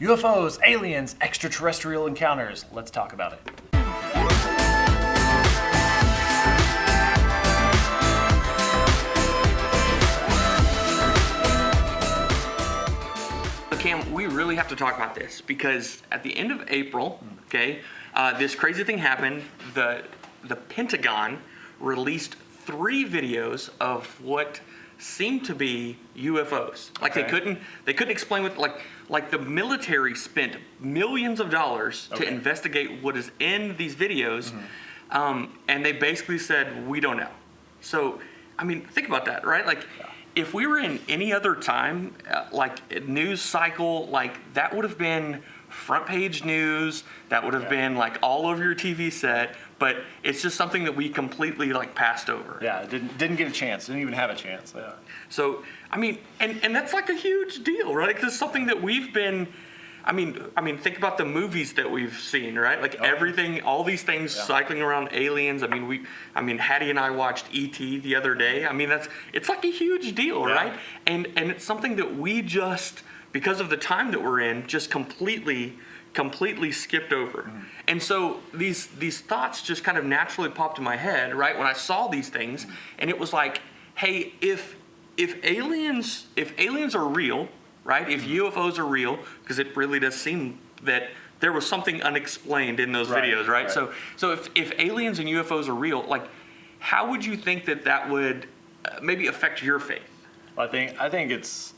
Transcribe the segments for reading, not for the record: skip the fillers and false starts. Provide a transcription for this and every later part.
UFOs, aliens, extraterrestrial encounters. Let's talk about it. Cam, we really have to talk about this because at the end of April, okay, this crazy thing happened. The Pentagon released 3 videos of what seemed to be UFOs. Like they couldn't explain what like the military spent millions of dollars to investigate what is in these videos, and they basically said we don't know. So I mean, think about that, right? Like. If we were in any other time, like a news cycle, like that would have been front page news. That would have been like all over your TV set. But it's just something that we completely like passed over. Yeah, didn't get a chance. Didn't even have a chance. Yeah. So I mean, and that's like a huge deal, right? This is something that we've been. I mean, think about the movies that we've seen, right? Like everything, all these things cycling around aliens. I mean, Hattie and I watched E.T. the other day. I mean, it's like a huge deal, right? And it's something that we just, because of the time that we're in, just completely skipped over. And so these thoughts just kind of naturally popped in my head, right? When I saw these things, and it was like, hey, if aliens are real, right? If UFOs are real, because it really does seem that there was something unexplained in those videos, right? So if aliens and UFOs are real, like, how would you think that would maybe affect your faith? Well, I think it's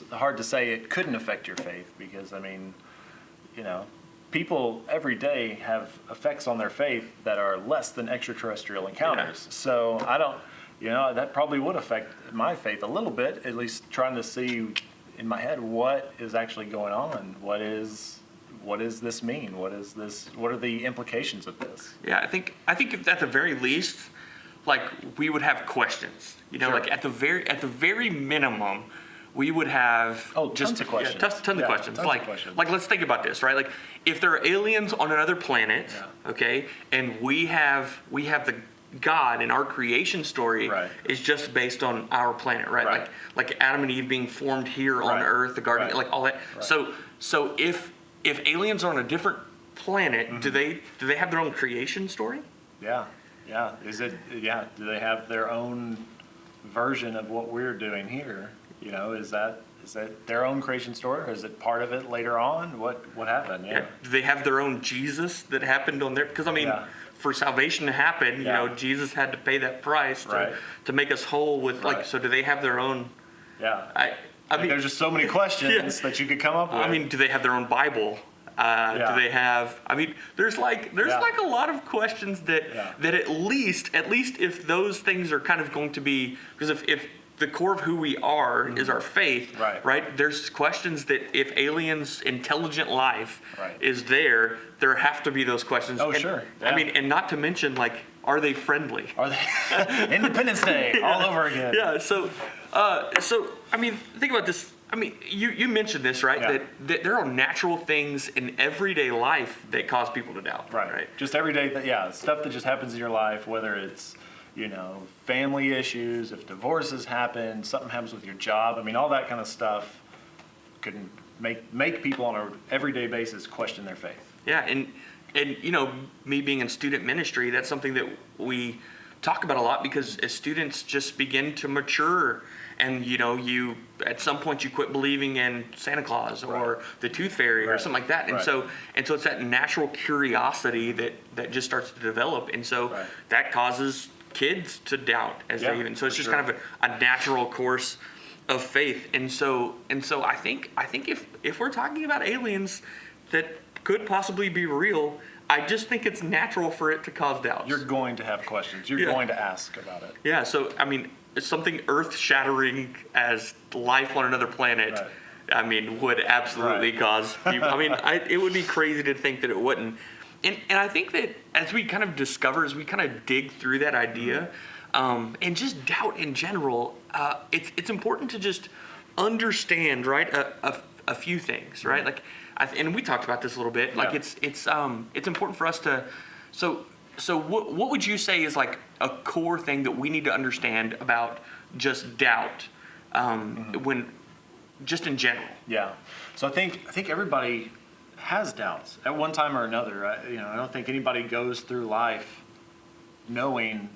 hard to say it couldn't affect your faith because, people every day have effects on their faith that are less than extraterrestrial encounters. So I don't, that probably would affect my faith a little bit, at least trying to see in my head what is actually going on. What does this mean? What are the implications of this? Yeah, I think if at the very least, like we would have questions. Like at the very minimum, we would have tons of questions. Tons of questions. Like let's think about this, right? Like if there are aliens on another planet, okay, and we have the God in our creation story is just based on our planet, right? Like Adam and Eve being formed here on Earth, the garden, like all that. So if aliens are on a different planet, do they have their own creation story? Yeah. Do they have their own version of what we're doing here? Is that their own creation story, or is it part of it later on? What happened? Yeah. Do they have their own Jesus that happened on there? Because for salvation to happen, Jesus had to pay that price to make us whole with so do they have their own? Yeah. I mean, there's just so many questions that you could come up with. I mean, do they have their own Bible? Do they have? I mean, there's like a lot of questions that at least if those things are kind of going to be, because if the core of who we are is our faith, right? There's questions that if aliens, intelligent life is there have to be those questions. Oh, sure. Yeah. I mean, and not to mention, like, are they friendly? Are they Independence Day all over again? Yeah. So I mean, think about this. I mean, you mentioned this, right? That there are natural things in everyday life that cause people to doubt. Right. Just everyday, stuff that just happens in your life, whether it's family issues, if divorces happen, something happens with your job. I mean, all that kind of stuff can make people on an everyday basis question their faith. Yeah, and me being in student ministry, that's something that we talk about a lot because as students just begin to mature, and you at some point you quit believing in Santa Claus or the Tooth Fairy or something like that, and so it's that natural curiosity that just starts to develop, and so that causes kids to doubt as they even. So it's just kind of a natural course of faith, and so I think if we're talking about aliens that could possibly be real, I just think it's natural for it to cause doubts. You're going to have questions. You're going to ask about it. Yeah. So I mean, it's something earth-shattering as life on another planet. I mean, would absolutely cause people. I mean, it would be crazy to think that it wouldn't. And I think that as we kind of dig through that idea, and just doubt in general, it's important to just understand, right, a few things, right? Like, and we talked about this a little bit. Like, it's important for us to. So what would you say is like a core thing that we need to understand about just doubt when just in general. Yeah. So I think everybody has doubts at one time or another. I don't think anybody goes through life knowing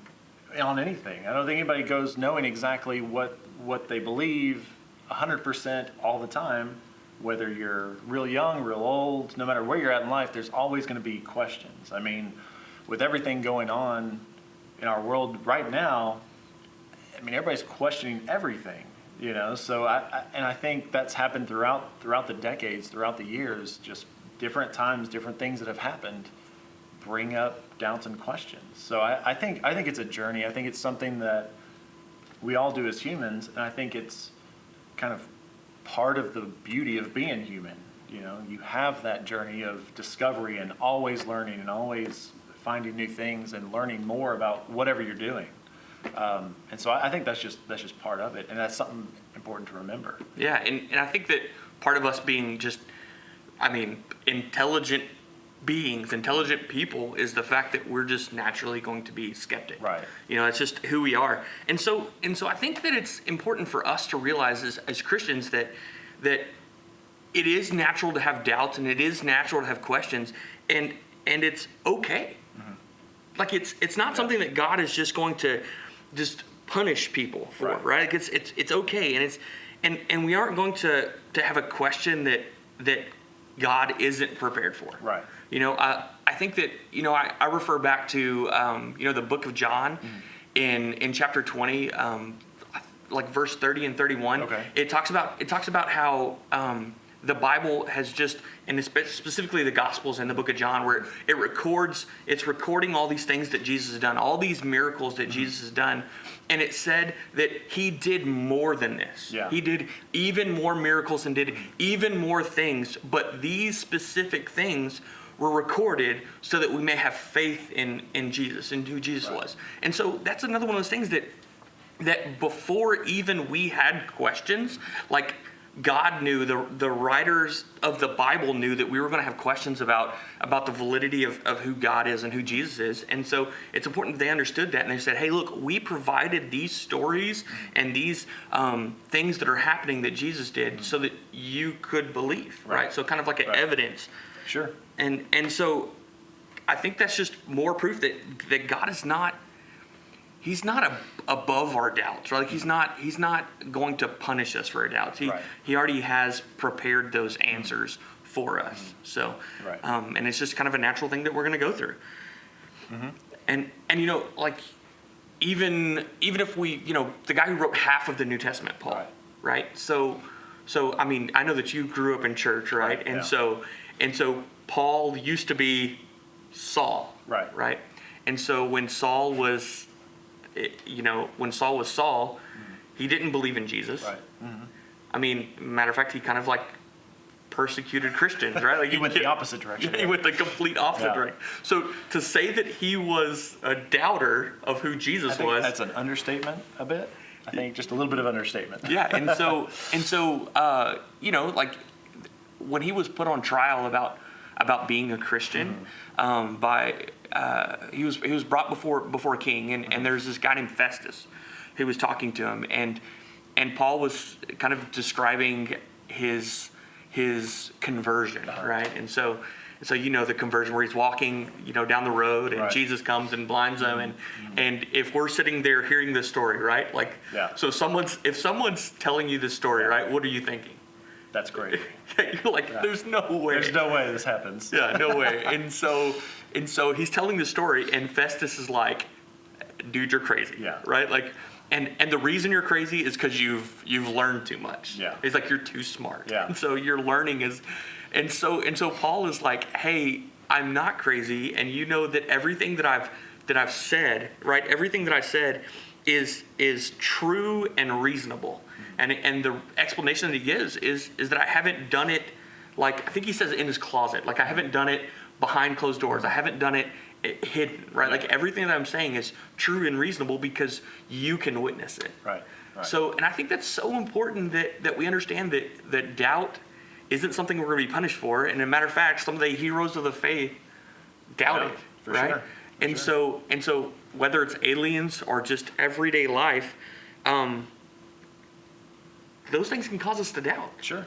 on anything. I don't think anybody goes knowing exactly what they believe 100% all the time. Whether you're real young, real old, no matter where you're at in life, there's always going to be questions. I mean, with everything going on in our world right now, I mean, everybody's questioning everything, So I think that's happened throughout the decades, throughout the years. Just different times, different things that have happened, bring up doubts and questions. So I think it's a journey. I think it's something that we all do as humans, and I think it's kind of part of the beauty of being human. You have that journey of discovery and always learning and always finding new things and learning more about whatever you're doing. And so I think that's just part of it, and that's something important to remember. Yeah, and I think that part of us being just, intelligent beings, intelligent people, is the fact that we're just naturally going to be skeptic. Right. It's just who we are. And so I think that it's important for us to realize as Christians that it is natural to have doubts and it is natural to have questions, and it's okay. Mm-hmm. Like it's not something that God is just going to just punish people for, right? It's okay, and we aren't going to have a question that God isn't prepared for. Right. I think that, I refer back to, the book of John in chapter 20, like verse 30 and 31. Okay. It talks about how the Bible has just, and specifically the Gospels and the book of John, where it's recording all these things that Jesus has done, all these miracles that Jesus has done. And it said that he did more than this. Yeah. He did even more miracles and did even more things, but these specific things were recorded so that we may have faith in Jesus and who Jesus was. And so that's another one of those things that before even we had questions, like God knew, the writers of the Bible knew that we were going to have questions about the validity of who God is and who Jesus is. And so it's important that they understood that. And they said, hey, look, we provided these stories and these things that are happening that Jesus did so that you could believe, right? So kind of like an evidence. Sure. And so I think that's just more proof that God is not, he's not above our doubts, right? Like he's not going to punish us for our doubts. He already has prepared those answers for us. So, and it's just kind of a natural thing that we're going to go through. Mm-hmm. And like even if we, the guy who wrote half of the New Testament, Paul, right? So I know that you grew up in church, right? And so Paul used to be Saul, right? And so when Saul was Saul, he didn't believe in Jesus. Right. Mm-hmm. Matter of fact, he kind of like persecuted Christians, right? Like he went the opposite direction. He went the complete opposite direction. So to say that he was a doubter of who Jesus was, that's an understatement a bit. I think just a little bit of understatement. Yeah, and so like when he was put on trial about being a Christian, he was brought before a king, and there's this guy named Festus who was talking to him, and Paul was kind of describing his conversion, right? And so the conversion where he's walking down the road and Jesus comes and blinds him, and if we're sitting there hearing this story, right, like so if someone's telling you this story, right, what are you thinking? That's great. You're like, there's no way. There's no way this happens. Yeah, no way. And so he's telling the story, and Festus is like, dude, you're crazy. Yeah. Right? Like, and the reason you're crazy is because you've learned too much. Yeah. He's like, you're too smart. Yeah. And so your learning is, and so Paul is like, hey, I'm not crazy, and you know that everything that I've said, right? Everything that I said is true and reasonable. And the explanation that he gives is that I haven't done it, like I think he says in his closet, like I haven't done it behind closed doors. I haven't done it hidden, right? Like everything that I'm saying is true and reasonable because you can witness it. Right. So, and I think that's so important that we understand that doubt isn't something we're going to be punished for. And as a matter of fact, some of the heroes of the faith doubted, right? Sure. So whether it's aliens or just everyday life, those things can cause us to doubt. Sure.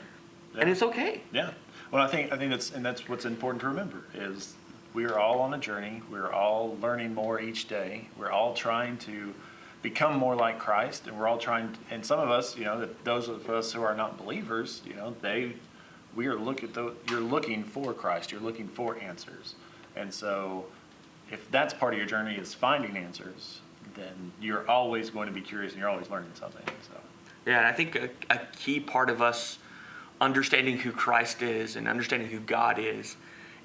Yeah. And it's okay. Yeah. Well, I think that's what's important to remember is we are all on a journey. We're all learning more each day. We're all trying to become more like Christ, and we're all trying. And some of us, those of us who are not believers, you're looking for Christ. You're looking for answers, and so if that's part of your journey is finding answers, then you're always going to be curious and you're always learning something. So. Yeah, and I think a key part of us understanding who Christ is and understanding who God is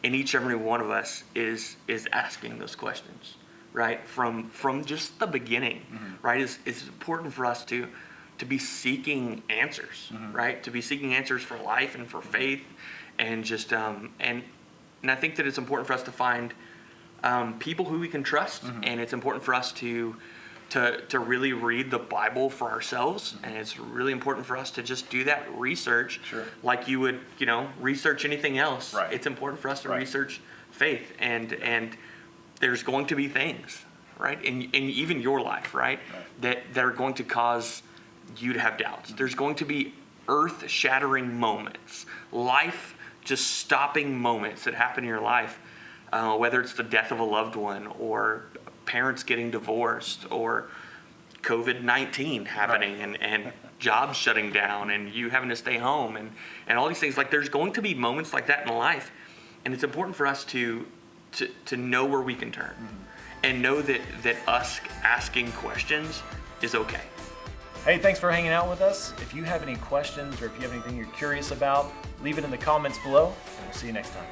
in each and every one of us is asking those questions, right? From just the beginning, right? It's important for us to be seeking answers, right? To be seeking answers for life and for faith, and just and I think that it's important for us to find people who we can trust, and it's important for us to really read the Bible for ourselves, and it's really important for us to just do that research, like you would, research anything else. Right. It's important for us to research faith, and there's going to be things, right, in even your life, right, that are going to cause you to have doubts. There's going to be earth-shattering moments, life just stopping moments that happen in your life, whether it's the death of a loved one or parents getting divorced or COVID-19 happening and jobs shutting down and you having to stay home and all these things. Like, there's going to be moments like that in life, and it's important for us to know where we can turn and know that us asking questions is okay. Hey, thanks for hanging out with us. If you have any questions or if you have anything you're curious about, leave it in the comments below, and we'll see you next time.